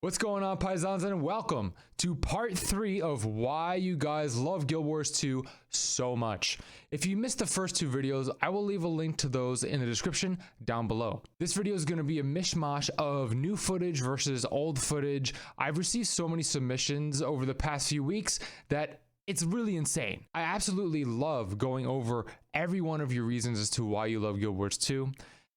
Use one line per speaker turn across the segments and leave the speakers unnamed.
What's going on, Paisans, and welcome to part 3 of why you guys love Guild Wars 2 so much. If you missed the first 2 videos, I will leave a link to those in the description down below. This video is going to be a mishmash of new footage versus old footage. I've received so many submissions over the past few weeks that it's really insane. I absolutely love going over every one of your reasons as to why you love Guild Wars 2.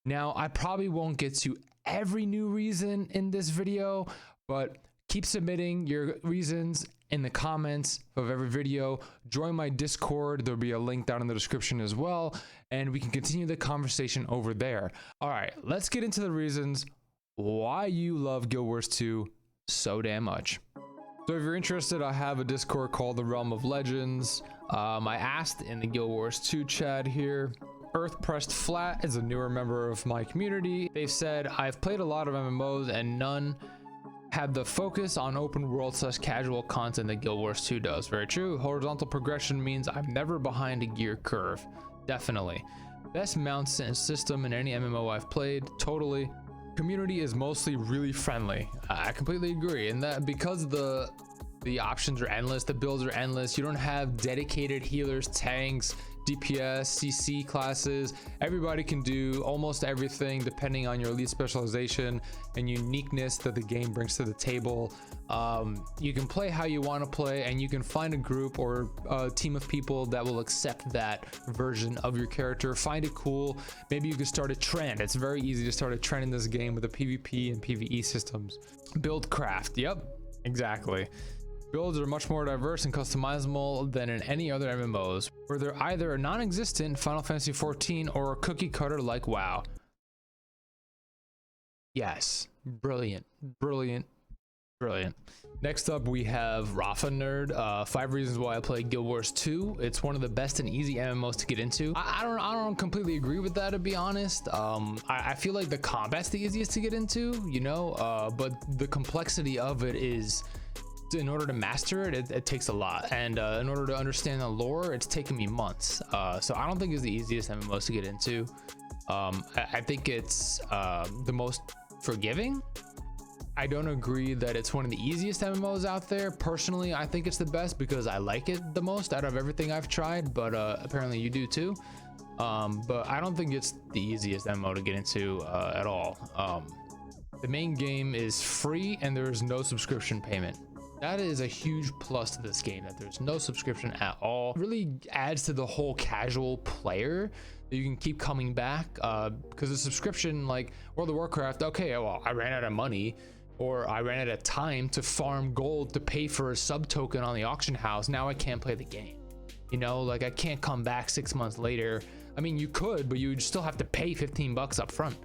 Now, I probably won't get to every new reason in this video, but keep submitting your reasons in the comments of every video. Join my Discord. There'll be a link down in the description as well, and we can continue the conversation over there. All right, let's get into the reasons why you love Guild Wars 2 so damn much. So if you're interested, I have a Discord called the Realm of Legends. I asked in the Guild Wars 2 chat here. Earth Pressed Flat is a newer member of my community. They've said, I've played a lot of MMOs and none have the focus on open world / casual content that Guild Wars 2 does. Very true. Horizontal progression means I'm never behind a gear curve. Definitely. Best mounts and system in any MMO I've played. Totally. Community is mostly really friendly. I completely agree. And that because the options are endless, the builds are endless. You don't have dedicated healers, tanks, DPS, CC classes. Everybody can do almost everything depending on your elite specialization and uniqueness that the game brings to the table. You can play how you want to play, and you can find a group or a team of people that will accept that version of your character. Find it cool. Maybe you can start a trend. It's very easy to start a trend in this game with the PvP and PvE systems. Build craft. Yep, exactly. Builds are much more diverse and customizable than in any other MMOs, where they're either a non-existent Final Fantasy XIV or a cookie cutter like WoW. Yes, brilliant, brilliant, brilliant. Next up, we have Rafa Nerd. 5 reasons why I play Guild Wars 2. It's one of the best and easy MMOs to get into. I don't completely agree with that, to be honest. I feel like the combat's the easiest to get into, you know, but the complexity of it is, in order to master it, it takes a lot, and in order to understand the lore, it's taken me months. So I don't think it's the easiest MMOs to get into. I think it's the most forgiving. I don't agree that it's one of the easiest MMOs out there. Personally, I think it's the best because I like it the most out of everything I've tried, but apparently you do too. But I don't think it's the easiest MMO to get into at all. The main game is free and there is no subscription payment. That is a huge plus to this game, that there's no subscription at all. It really adds to the whole casual player that you can keep coming back, because a subscription like World of Warcraft, okay, well, I ran out of money or I ran out of time to farm gold to pay for a sub token on the auction house. Now I can't play the game. You know, like I can't come back 6 months later. I mean, you could, but you'd still have to pay 15 bucks up front.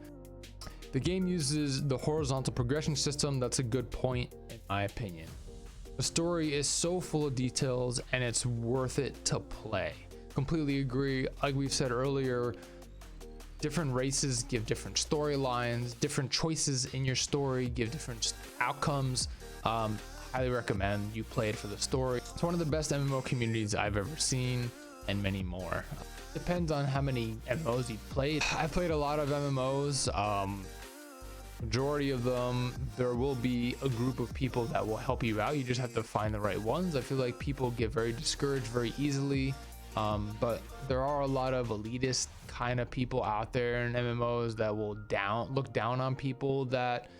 The game uses the horizontal progression system. That's a good point in my opinion. The story is so full of details and it's worth it to play. Completely agree. Like we've said earlier, different races give different storylines, different choices in your story give different outcomes. Highly recommend you play it for the story. It's one of the best MMO communities I've ever seen, and many more. Depends on how many MMOs you've played. I've played a lot of MMOs. Majority of them, there will be a group of people that will help you out. You just have to find the right ones. I feel like people get very discouraged very easily, but there are a lot of elitist kind of people out there in MMOs that will look down on people that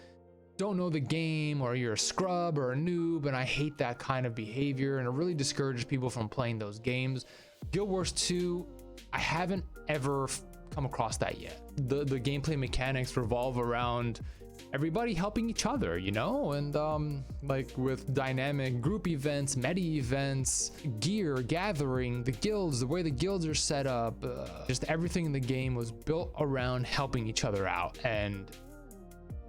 don't know the game, or you're a scrub or a noob, and I hate that kind of behavior, and it really discourages people from playing those games. Guild Wars 2, I haven't ever come across that yet. The gameplay mechanics revolve around everybody helping each other, you know, and like with dynamic group events, meta events, gear gathering, the guilds, the way the guilds are set up, just everything in the game was built around helping each other out, and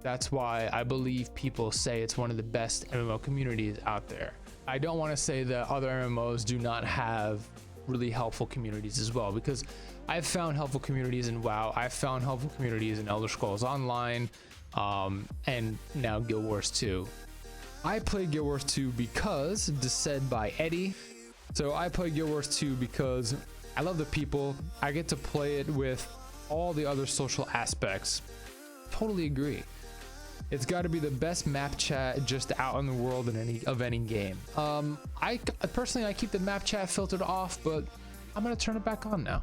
that's why I believe people say it's one of the best MMO communities out there. I don't want to say that other MMOs do not have really helpful communities as well, because I've found helpful communities in WoW, I've found helpful communities in Elder Scrolls Online, and now Guild Wars 2. I play Guild Wars 2 because, said by Eddie. So I play Guild Wars 2 because I love the people. I get to play it with all the other social aspects. Totally agree. It's got to be the best map chat just out in the world in any game. I personally keep the map chat filtered off, but I'm gonna turn it back on now.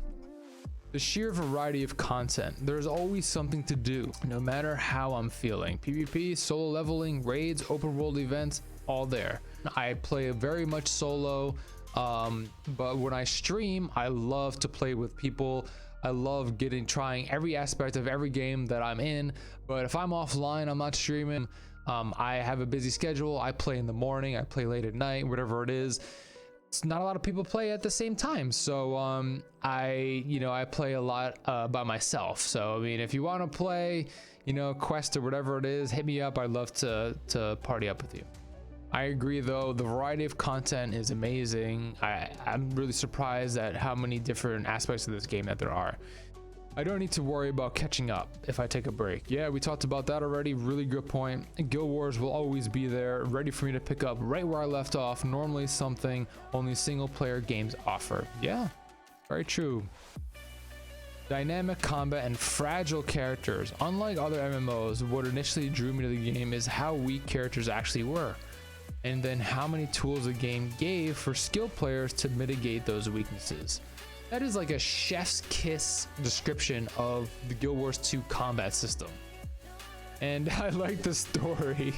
The sheer variety of content. There's always something to do, no matter how I'm feeling. PvP, solo leveling, raids, open world events, all there. I play very much solo, but when I stream, I love to play with people. I love trying every aspect of every game that I'm in. But if I'm offline, I'm not streaming. I have a busy schedule. I play in the morning, I play late at night, whatever it is. It's not a lot of people play at the same time. So I play a lot by myself. So I mean, if you want to play, Quest or whatever it is, hit me up. I'd love to party up with you. I agree though, the variety of content is amazing. I'm really surprised at how many different aspects of this game that there are. I don't need to worry about catching up if I take a break. Yeah, we talked about that already. Really good point. Guild Wars will always be there, ready for me to pick up right where I left off. Normally something only single player games offer. Yeah, very true. Dynamic combat and fragile characters. Unlike other MMOs, what initially drew me to the game is how weak characters actually were, and then how many tools the game gave for skilled players to mitigate those weaknesses. That is like a chef's kiss description of the Guild Wars 2 combat system. And I like the story.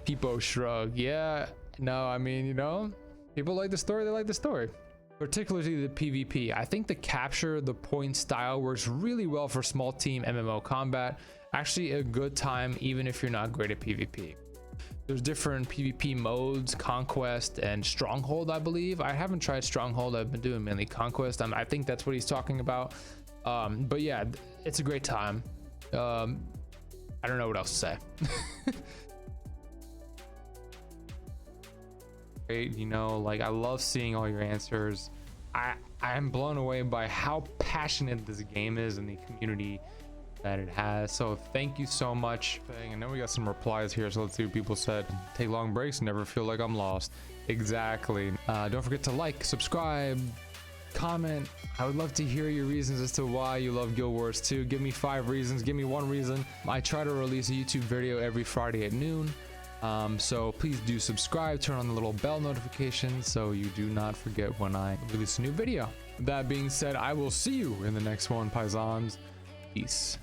People shrug. Yeah, no, I mean, people like the story, they like the story. Particularly the PvP. I think the capture the point style works really well for small team MMO combat. Actually a good time even if you're not great at PvP. There's different PvP modes, Conquest and Stronghold, I believe. I haven't tried Stronghold. I've been doing mainly Conquest. I think that's what he's talking about. But yeah, it's a great time. I don't know what else to say. Great, I love seeing all your answers. I am blown away by how passionate this game is and the community that it has. So thank you so much. And then we got some replies here, so let's see what people said. Take long breaks, never feel like I'm lost. Exactly. Don't forget to like, subscribe, comment. I would love to hear your reasons as to why you love Guild Wars 2. Give me 5 reasons, give me 1 reason. I try to release a YouTube video every Friday at noon. So please do subscribe, turn on the little bell notification so you do not forget when I release a new video. That being said, I will see you in the next one, Paisans. Peace.